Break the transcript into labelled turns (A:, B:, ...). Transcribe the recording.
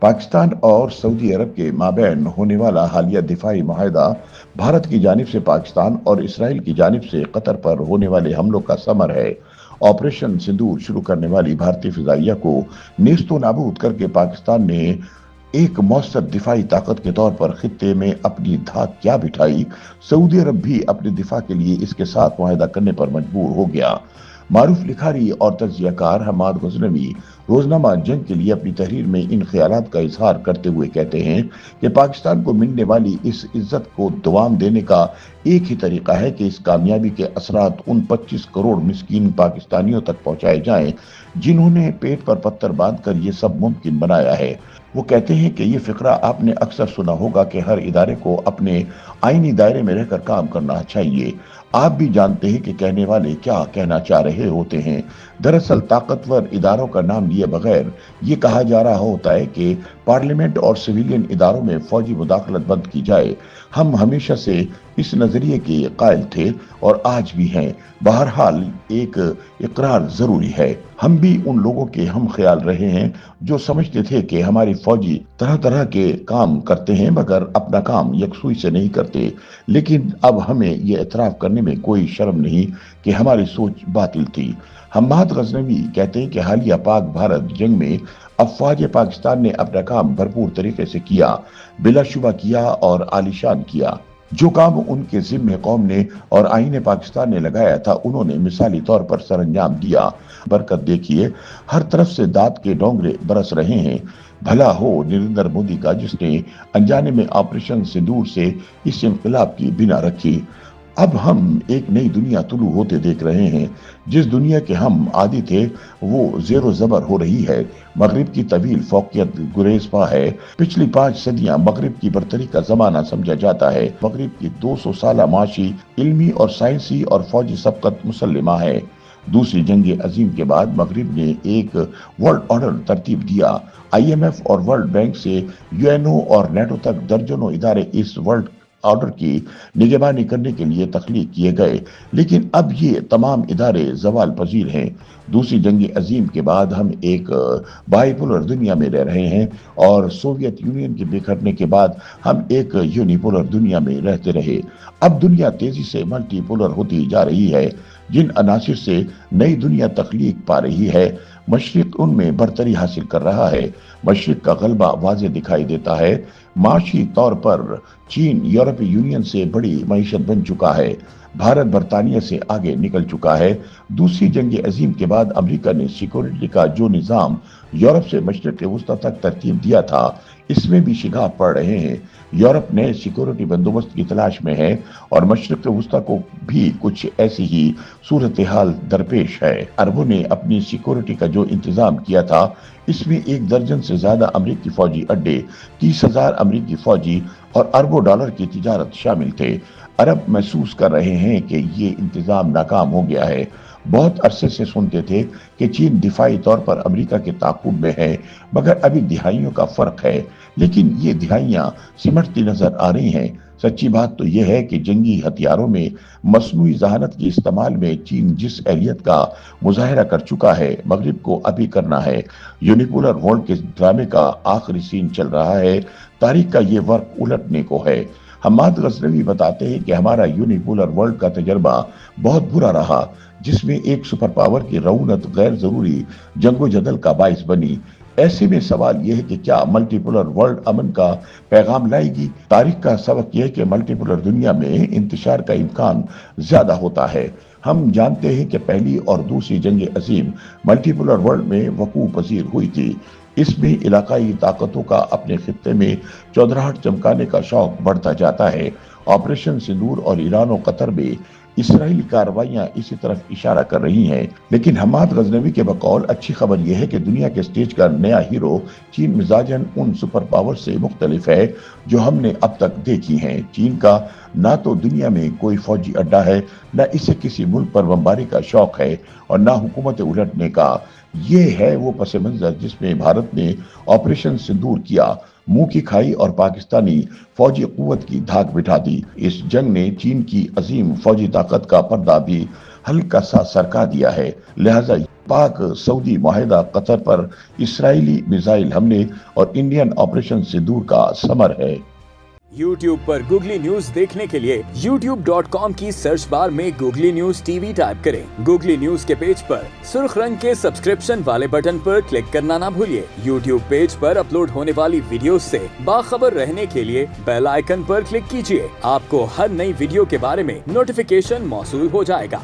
A: पाकिस्तान और सऊदी अरब के माबैन होने वाला हालिया दिफाई मुआहदा भारत की जानिब से पाकिस्तान और इसराइल की जानिब से कतर पर होने वाले हमलों का समर है। ऑपरेशन सिंदूर शुरू करने वाली भारतीय फिजाइया को नेस्तो नाबूद करके पाकिस्तान ने एक मौसर दिफाई ताकत के तौर पर खित्ते में अपनी धाक क्या बिठाई, सऊदी अरब भी अपने दिफा के लिए इसके साथ मुआहदा करने पर मजबूर हो गया। मारूफ लिखारी और तज्जियाकार हमाद गजनवी रोजनामा जंग के लिए अपनी तहरीर में इन ख्यालात का इजहार करते हुए कहते हैं कि पाकिस्तान को मिलने वाली इस इज्जत को दवाम देने का एक ही तरीका है कि इस कामयाबी के असरात उन 25 करोड़ मिस्कीन पाकिस्तानियों तक पहुंचाए जाएं जिन्होंने पेट पर पत्थर बांधकर ये सब मुमकिन बनाया है। वो कहते हैं कि ये फिक्रा आपने अक्सर सुना होगा कि हर इदारे को अपने आईनी दायरे में रहकर काम करना चाहिए। आप भी जानते हैं कि कहने वाले क्या कहना चाह रहे होते हैं। दरअसल ताकतवर इदारों का नाम लिए बगैर ये कहा जा रहा होता है कि पार्लियामेंट और सिविलियन इदारों में फौजी मुदाखलत बंद की जाए। हम हमेशा से इस नजरिए के कायल थे और आज भी हैं। बहरहाल एक इकरार जरूरी है। हम भी उन लोगों के हम ख्याल रहे हैं जो समझते थे कि हमारी फौजी तरह तरह के काम करते हैं मगर अपना काम यकसुई से नहीं करते। लेकिन अब हमें ये एतराफ करने में कोई शर्म नहीं कि हमारी सोच बातिल थी। हम्माद गजनवी कहते हैं कि हालिया पाक भारत जंग में अफवाज पाकिस्तान ने अपना काम भरपूर तरीके से किया, बिलाशुबा किया और आलिशान किया। जो काम उनके जिम्मे कौम ने और आईने पाकिस्तान ने लगाया था उन्होंने मिसाली तौर पर सरंजाम दिया। बरकत देखिए, हर तरफ से दाद के डोंगरे बरस रहे हैं। भला हो नरेंद्र मोदी का जिसने अनजाने में ऑपरेशन सिंदूर से इस इंकलाब की बिना रखी। अब हम एक नई दुनिया तुलू होते देख रहे हैं। जिस दुनिया के हम आदी थे वो जेरो जबर हो रही है। मगरिब की तवील फौकियत गुरेजपा है। पिछली 5 सदियां मगरिब की बरतरी का जमाना समझा जाता है। मगरिब की 200 साल माशी, इल्मी और साइंसी और फौजी सबकत मुसल्लिमा है। दूसरी जंग अजीम के बाद मगरिब ने एक वर्ल्ड ऑर्डर तरतीब दिया। IMF और वर्ल्ड बैंक से UNO और नेटो तक दर्जनों इदारे इस वर्ल्ड ऑर्डर की निगरानी करने के लिए तख्लीक किए गए, लेकिन अब ये तमाम इदारे जवाल पजीर हैं। दूसरी जंग अजीम के बाद हम एक बाइपोलर दुनिया में रह रहे हैं और सोवियत यूनियन के बिखरने के बाद हम एक यूनिपोलर दुनिया में रहते रहे। अब दुनिया तेजी से मल्टीपोलर होती जा रही है। जिन अनासिर से नई दुनिया तख्लीक पा रही है, मशरिक उनमें बरतरी हासिल कर रहा है। मशरिक का गलबा वाज़े दिखाई देता है। माशी तौर पर चीन यूरोपीय यूनियन से बड़ी मईशत बन चुका है। भारत बरतानिया से आगे निकल चुका है। दूसरी जंग अजीम के बाद अमेरिका ने सिक्योरिटी का जो निज़ाम यूरोप से मशरिक वस्ता तक तरतीब दिया था, इसमें भी शिगार पड़ रहे हैं। यूरोप नए सिक्योरिटी बंदोबस्त की तलाश में है और मशरिक वस्ता को भी कुछ ऐसी ही सूरत हाल दरपेश है। अरबों ने अपनी सिक्योरिटी का जो इंतजाम किया था, इसमें 1 दर्जन से ज्यादा अमरीकी फौजी अड्डे, 30,000 अमरीकी फौजी और अरबों डॉलर की तिजारत शामिल थे। अरब महसूस कर रहे हैं कि ये इंतजाम नाकाम हो गया है। बहुत अरसे से सुनते थे कि चीन दिफाई तौर पर अमेरिका के ताकुब में है, मगर अभी दिहाइयों का फर्क है। लेकिन ये दिहाइयां सिमटती नजर आ रही हैं। सच्ची बात तो यह है कि जंगी हथियारों में मसनूई जहानत के इस्तेमाल में चीन जिस एहलियत का मुजाहिरा कर चुका है, मगरिब को अभी करना है। यूनिपोलर वर्ल्ड के ड्रामे का आखिरी सीन चल रहा है। तारीख का ये वर्क उलटने को है। हम्माद गजनवी बताते हैं कि हमारा यूनिपोलर वर्ल्ड का तजर्बा बहुत बुरा रहा, जिसमें एक सुपर पावर की रऊनत गैर जरूरी जंगो जदल का बाइस बनी। ऐसे में सवाल यह है कि क्या मल्टीपोलर वर्ल्ड अमन का पैगाम लाएगी? तारीख का सबक यह है कि मल्टीपोलर दुनिया में इंतशार का इम्कान ज्यादा होता है। हम जानते हैं कि पहली और दूसरी जंग अजीम मल्टीपोलर वर्ल्ड में वकूअ पजीर हुई थी। इसमें इलाकाई ताकतों का अपने खित्ते में चौधराहट चमकाने का शौक बढ़ता जाता है। ऑपरेशन सिंदूर और ईरान और कतर में इसराइली कार्रवाइयां इसी तरफ इशारा कर रही हैं। लेकिन हम्माद गजनवी के बकौल अच्छी खबर यह है कि दुनिया के स्टेज का नया हीरो चीन मिजाजन उन सुपर पावर से मुख्तलिफ है जो हमने अब तक देखी हैं। चीन का ना तो दुनिया में कोई फौजी अड्डा है, न इसे किसी मुल्क पर बमबारी का शौक है और न हुकूमत उलटने का। ये है वो पस मंजर जिसमें भारत ने ऑपरेशन सिंदूर किया, मुंह की खाई और पाकिस्तानी फौजी कुव्वत की धाक बिठा दी। इस जंग ने चीन की अजीम फौजी ताकत का पर्दा भी हल्का सा सरका दिया है। लिहाजा पाक सऊदी माहिदा कतर पर इसराइली मिसाइल हमले और इंडियन ऑपरेशन सिंदूर का समर है।
B: YouTube पर गूगली न्यूज देखने के लिए youtube.com की सर्च बार में गूगली न्यूज टीवी टाइप करें। गूगली न्यूज के पेज पर सुर्ख रंग के सब्सक्रिप्शन वाले बटन पर क्लिक करना ना भूलिए। YouTube पेज पर अपलोड होने वाली वीडियोस से बाखबर रहने के लिए बेल आइकन पर क्लिक कीजिए। आपको हर नई वीडियो के बारे में नोटिफिकेशन मौसूल हो जाएगा।